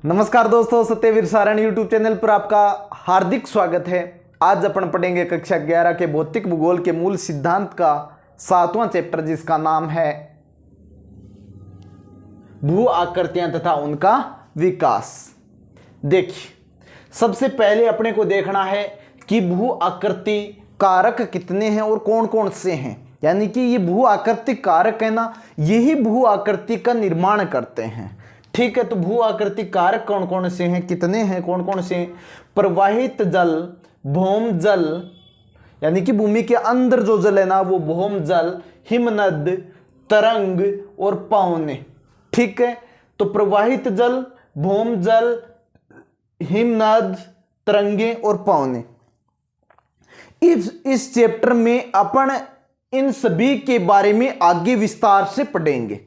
नमस्कार दोस्तों, Satyavir Saran YouTube channel पर आपका हार्दिक स्वागत है। आज अपन पढ़ेंगे कक्षा 11 के भौतिक भूगोल के मूल सिद्धांत का 7वां चैप्टर, जिसका नाम है भू आकृतियां तथा उनका विकास। देखिए, सबसे पहले अपने को देखना है कि भू आकृति कारक कितने हैं और कौन कौन से हैं। यानी कि ये भू आकृति कारक है ना, यही भू आकृति का निर्माण करते हैं। ठीक है, तो भू आकृति कारक कौन कौन से हैं, कितने हैं, कौन कौन से हैं? प्रवाहित जल, भौम जल, यानी कि भूमि के अंदर जो जल है ना, वो भौम जल, हिमनद, तरंग और पावने। ठीक है, तो प्रवाहित जल, भौम जल, हिमनद, तरंगे और पावने। इस चैप्टर में अपन इन सभी के बारे में आगे विस्तार से पढ़ेंगे।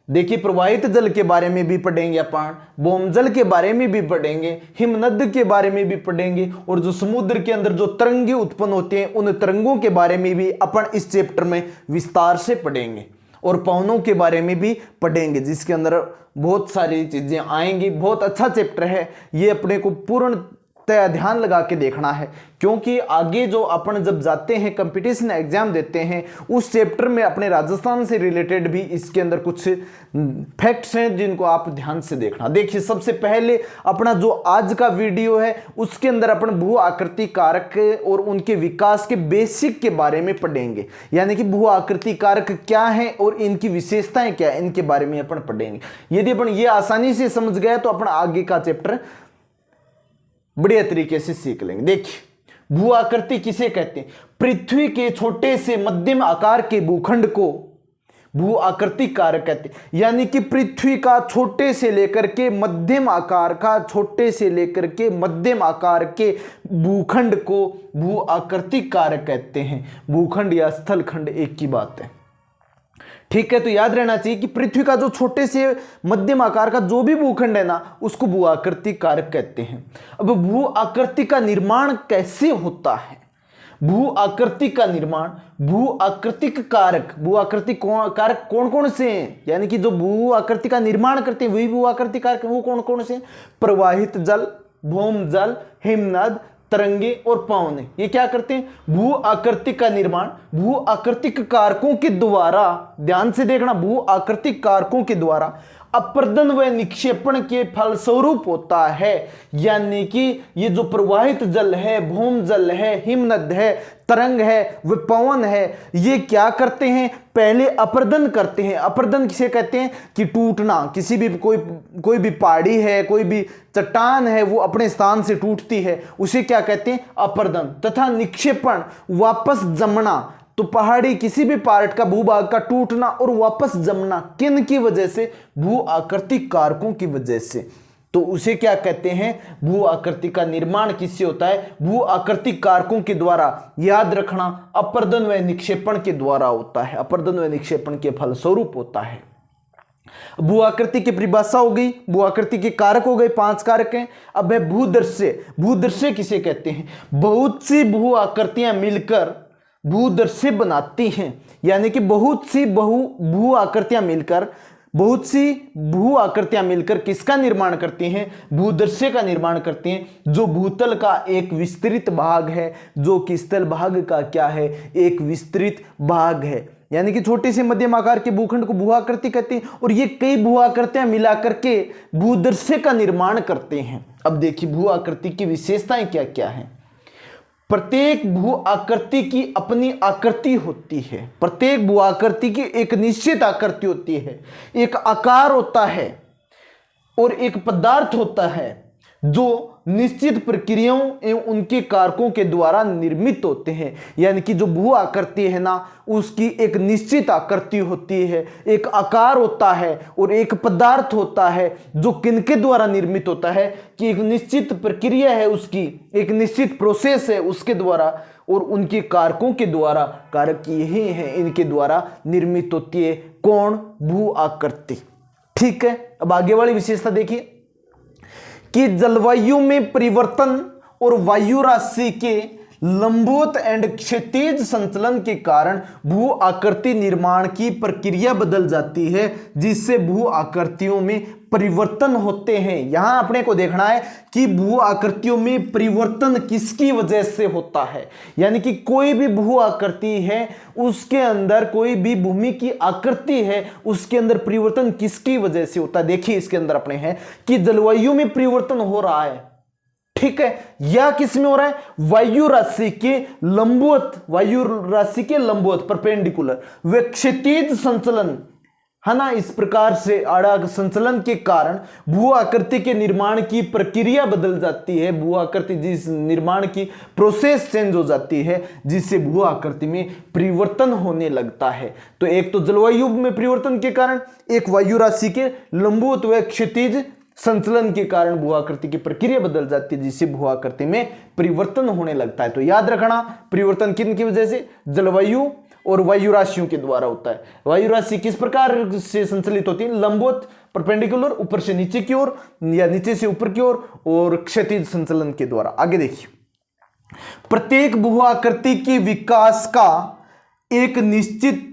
देखिए, प्रवाहित जल के बारे में भी पढ़ेंगे अपन, भौम जल के बारे में भी पढ़ेंगे, हिमनद के बारे में भी पढ़ेंगे, और जो समुद्र के अंदर जो तरंगे उत्पन्न होते हैं उन तरंगों के बारे में भी अपन इस चैप्टर में विस्तार से पढ़ेंगे, और पवनों के बारे में भी पढ़ेंगे, जिसके अंदर बहुत सारी चीजें आएंगी। बहुत अच्छा चैप्टर है ये, अपने को पूर्ण ध्यान लगा के देखना है, क्योंकि आगे जो अपन जब जाते हैं कंपटीशन एग्जाम देते हैं, उस चैप्टर में अपने राजस्थान से रिलेटेड भी इसके अंदर कुछ फैक्ट्स हैं जिनको आप ध्यान से देखना। देखिए, सबसे पहले अपना जो आज का वीडियो है उसके अंदर अपन भू आकृति कारक और उनके विकास के बेसिक के बारे में पढ़ेंगे। यानी कि भू आकृति कारक क्या है और इनकी विशेषताएं क्या है, इनके बारे में अपन पढ़ेंगे। यदि अपन ये आसानी से समझ गए तो अपन आगे का चैप्टर बढ़िया तरीके से सीख लेंगे। देखिए, भू आकृति किसे कहते हैं? पृथ्वी के छोटे से मध्यम आकार के भूखंड को भू आकृति कारक कहते हैं। यानी कि पृथ्वी का छोटे से लेकर के मध्यम आकार का, छोटे से लेकर के मध्यम आकार के भूखंड को भू आकृति कारक कहते हैं। भूखंड या स्थलखंड एक ही बात है। ठीक है, तो याद रहना चाहिए कि पृथ्वी का जो छोटे से मध्यम आकार का जो भी भूखंड है ना, उसको भू आकृति कारक कहते हैं। अब भू आकृति का निर्माण कैसे होता है? भू आकृति का निर्माण, भू आकृतिक कारक, भू आकृति कारक कौन कौन से हैं? यानी कि जो भू आकृति का निर्माण करते हैं वही भू आकृति कारक, वो कौन कौन से हैं? प्रवाहित जल, भौम जल, हिमनद, तरंगे और पावने। ये क्या करते हैं? भू आकृति का निर्माण भू आकृतिक कारकों के द्वारा, ध्यान से देखना, भू आकृतिक कारकों के द्वारा अपर्दन व निक्षेपण के फलस्वरूप होता है। यानी कि ये जो प्रवाहित जल है, भौम जल है, हिमनद है, तरंग है, व पवन है, ये क्या करते हैं? पहले अपर्दन करते हैं। अपर्दन किसे कहते हैं? कि टूटना। किसी भी कोई भी पहाड़ी है, कोई भी चट्टान है, वो अपने स्थान से टूटती है, उसे क्या कहते हैं? अपर्दन। तथा निक्षेपण, वापस जमना। तो पहाड़ी, किसी भी पार्ट का भूभाग का टूटना और वापस जमना, किन की वजह से? भू आकृतिक कारकों की वजह से। तो उसे क्या कहते हैं? भू आकृति का निर्माण किससे होता है? भू आकृतिक कारकों के द्वारा। याद रखना, अपर्दन व निक्षेपण के द्वारा होता है, अपर्दन व निक्षेपण के फलस्वरूप होता है। भू आकृति की परिभाषा हो गई, भू आकृति के कारक हो गए, 5 कारक हैं। अब है भूदृश्य। भूदृश्य किसे कहते हैं? बहुत सी भू आकृतियां मिलकर भूदृश्य बनाती हैं। यानी कि बहुत सी भू आकृतियां मिलकर किसका निर्माण करती हैं? भूदृश्य का निर्माण करती हैं, जो भूतल का एक विस्तृत भाग है, जो कि स्थल भाग का क्या है? एक विस्तृत भाग है। यानी कि छोटे से मध्यम आकार के भूखंड को भू आकृति कहते हैं, और ये कई भू आकृतियां मिलाकर के भूदृश्य का निर्माण करते हैं। अब देखिए, भू आकृति की विशेषताएं क्या क्या है। प्रत्येक भू आकृति की अपनी आकृति होती है। प्रत्येक भू आकृति की एक निश्चित आकृति होती है, एक आकार होता है और एक पदार्थ होता है, जो निश्चित प्रक्रियाओं एवं उनके कारकों के द्वारा निर्मित होते हैं। यानी कि जो भू आकृति है ना, उसकी एक निश्चित आकृति होती है, एक आकार होता है और एक पदार्थ होता है, जो किनके द्वारा निर्मित होता है? कि एक निश्चित प्रक्रिया है, उसकी एक निश्चित प्रोसेस है, उसके द्वारा और उनके कारकों के द्वारा। कारक यही है, इनके द्वारा निर्मित होती है। कौन? भू आकृति। ठीक है, अब आगे वाली विशेषता देखिए कि जलवायु में परिवर्तन और वायु राशि के लंबवत एंड क्षैतिज संचलन के कारण भू आकृति निर्माण की प्रक्रिया बदल जाती है, जिससे भू आकृतियों में परिवर्तन होते हैं। यहां अपने को देखना है कि भू आकृतियों में परिवर्तन किसकी वजह से होता है, यानी कि कोई भी भू आकृति है उसके अंदर, कोई भी भूमि की आकृति है उसके अंदर परिवर्तन किसकी वजह से होता है। देखिए इसके अंदर अपने हैं कि जलवायु में परिवर्तन हो रहा है, ठीक है, या किस में हो रहा है, वायु राशि के लंबवत, वायु राशि के लंबवत परपेंडिकुलर व क्षैतिज संचलन है ना। इस प्रकार से आड़ा संचलन के कारण भू आकृति के निर्माण की प्रक्रिया बदल जाती है, भू आकृति जिस निर्माण की प्रोसेस चेंज हो जाती है, जिससे भू आकृति में परिवर्तन होने लगता है। तो एक तो जलवायु में परिवर्तन के कारण, एक वायु राशि के लंबवत व क्षैतिज संचलन के कारण भू आकृति की प्रक्रिया बदल जाती है, जिससे भू आकृति में परिवर्तन होने लगता है। तो याद रखना, परिवर्तन किन की वजह से, जलवायु और वायु राशियों के द्वारा होता है। वायु राशि किस प्रकार से संचलित होती है, लंबवत परपेंडिकुलर, ऊपर से नीचे की ओर या नीचे से ऊपर की ओर, और क्षैतिज संचलन के द्वारा। आगे देखिए, प्रत्येक भू आकृति के विकास का एक निश्चित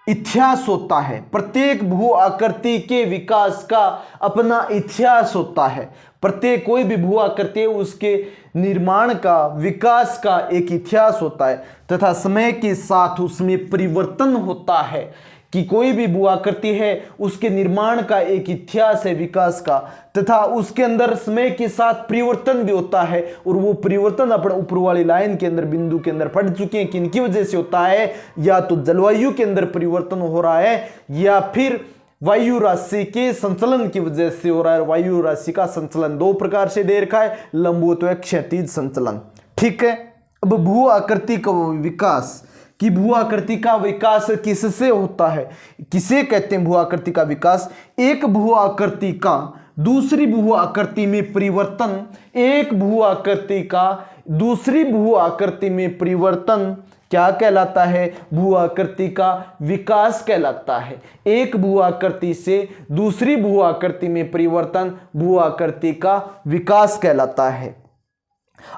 इतिहास होता है। प्रत्येक भू आकृति के विकास का अपना इतिहास होता है। प्रत्येक कोई भी भू आकृति उसके निर्माण का, विकास का एक इतिहास होता है तथा समय के साथ उसमें परिवर्तन होता है। कि कोई भी भू आकृति है उसके निर्माण का एक इतिहास है विकास का, तथा उसके अंदर समय के साथ परिवर्तन भी होता है। और वो परिवर्तन अपने ऊपर वाली लाइन के अंदर, बिंदु के अंदर पढ़ चुके हैं कि इनकी वजह से होता है, या तो जलवायु के अंदर परिवर्तन हो रहा है या फिर वायु राशि के संचलन की वजह से हो रहा है। वायु राशि का संचलन दो प्रकार से दे रखा है, लंबवत व क्षैतिज संचलन, ठीक है। अब भू आकृति का विकास, कि भू आकृति का विकास किससे होता है, किसे कहते हैं भू आकृति का विकास, एक भू आकृति का दूसरी भू आकृति में परिवर्तन, एक भू आकृति का दूसरी भू आकृति में परिवर्तन क्या कहलाता है, भू आकृति का विकास कहलाता है। एक भू आकृति से दूसरी भू आकृति में परिवर्तन भू आकृति का विकास कहलाता है।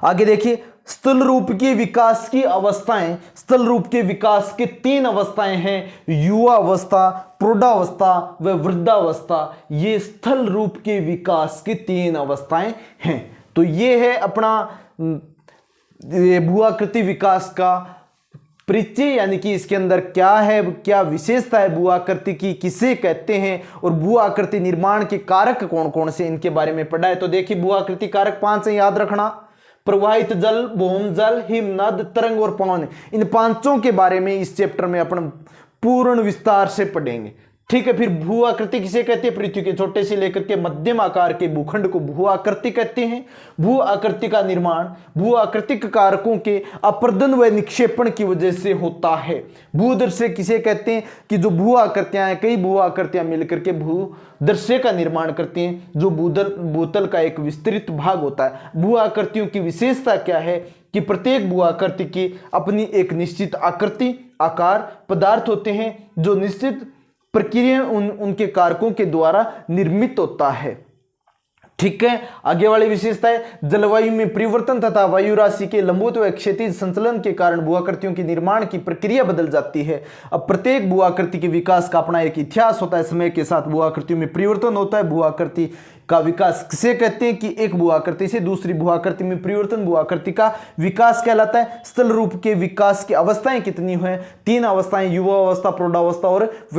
आगे देखिए, स्थल रूप के विकास की अवस्थाएं, स्थल रूप के विकास के तीन अवस्थाएं हैं, युवावस्था, प्रौढ़ावस्था व वृद्धावस्था। ये स्थल रूप के विकास की तीन अवस्थाएं हैं। तो ये है अपना भू आकृति विकास का परिचय, यानी कि इसके अंदर क्या है, क्या विशेषता है भू आकृति की, किसे कहते हैं, और भू आकृति निर्माण के कारक कौन कौन से, इनके बारे में पढ़ा है। तो देखिए, भू आकृति कारक 5 है, याद रखना, प्रवाहित जल, भौम जल, हिमनद, तरंग और पवन। इन पांचों के बारे में इस चैप्टर में अपन पूर्ण विस्तार से पढ़ेंगे, ठीक है। फिर भू आकृति किसे कहते हैं, पृथ्वी के छोटे से लेकर के मध्यम आकार के भूखंड को भू आकृति कहते हैं। भू आकृति का निर्माण भू आकृतिक कारकों के अपर्दन व निक्षेपण की वजह से होता है। भूदृश्य किसे कहते हैं, कि जो भू आकृतियां हैं, कई भू आकृतियां मिलकर के भूदृश्य का निर्माण करती हैं, जो भूतल का एक विस्तृत भाग होता है। भू आकृतियों की विशेषता क्या है, कि प्रत्येक भू आकृति की अपनी एक निश्चित आकृति, आकार, पदार्थ होते हैं, जो निश्चित प्रक्रिया उनके कारकों के द्वारा निर्मित होता है, ठीक है। आगे वाली विशेषता है, जलवायु में परिवर्तन तथा वायु राशि के लंबवत व क्षैतिज संचलन के कारण भू आकृतियों की निर्माण की प्रक्रिया बदल जाती है। अब प्रत्येक भू आकृति के विकास का अपना एक इतिहास होता है, समय के साथ भू आकृतियों में परिवर्तन होता है। भू आकृति का विकास किसे कहते हैं, कि एक भू आकृति से दूसरी भू आकृति में परिवर्तन भू आकृति का विकास कहलाता है। स्थल रूप के विकास की अवस्थाएं कितनी है, 3 अवस्थाएं, युवा अवस्था, प्रौढ़ावस्था और